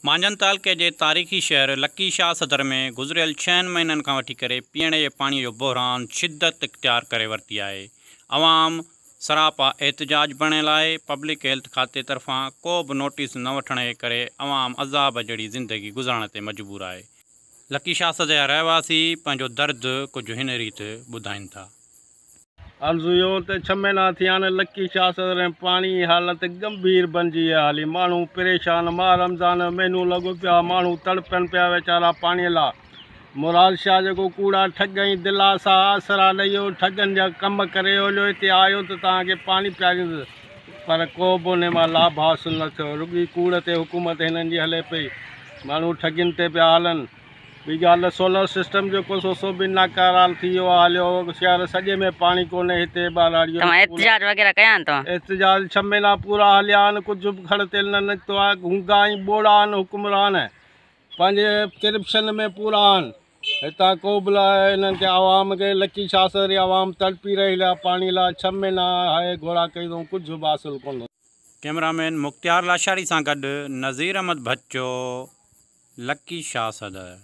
मांजन तालुके जे तारीख़ी शहर लकी शाह सदर में गुज़िरियल 6 महीननि खां वठी करे पीअण जे पाणीअ जो बहरान शिद्दत इख्तियार करे वरिती आहे। अवाम सरापा एहतजाज बणियल आहे। पब्लिक हेल्थ खाते तरफ़ां को बि नोटिस न वठण जे करे अवाम अज़ाब जहिड़ी ज़िंदगी गुज़ारण ते मजबूर आहे। लकी शाह सदर जा रहवासी पंहिंजो दर्द कुझु हिन रीति ॿुधाइनि था। अर्ज़ु इहो त 6 महीना थिया आहिनि लकी शाह सदर में पाणी जी हालत गंभीर बणिजी आहे। हाली माण्हू परेशान, माह रमज़ान महीनो लॻो पिया, माण्हू तड़पनि पिया वीचारा पाणीअ लाइ। मुराद शाह जेको कूड़ा ठगई दिलासा आसरा ॾेई ठगनि जा कम करे हलियो, हिते आयो त तव्हांखे पाणी पियारींदुसि, पर को बि उन मां लाभ हासिलु न थियो। रुॻी कूड़ ते हुकूमत हिननि जी हले पई, माण्हू ठगियुनि ते पिया हलनि। ॿी ॻाल्हि, सोलर सिस्टम जेको सो बि नाकाराल थी वियो आहे। हलियो शहर सॼे में पाणी कोन्हे। हिते एहतजाज वग़ैरह कया आहिनि? एहतजाज 6 महीना पूरा हलिया आहिनि, कुझु बि खड़ तेल न निकितो आहे। घुंगा ऐं ॿोड़ा आहिनि, हुकुमरान पंहिंजे करप्शन में पूरा आहिनि। हितां को बि हिननि खे आवाम खे लकी शाह सदर आवाम तड़पी रही आहे पाणी लाइ। 6 महीना हाए घोड़ा कई अथऊं, कुझु बि हासिलु कोन्हे। कैमरामैन मुख्तियार लाशारी सां गॾु नज़ीर अहमद भच्चो, लकी शाह सदर।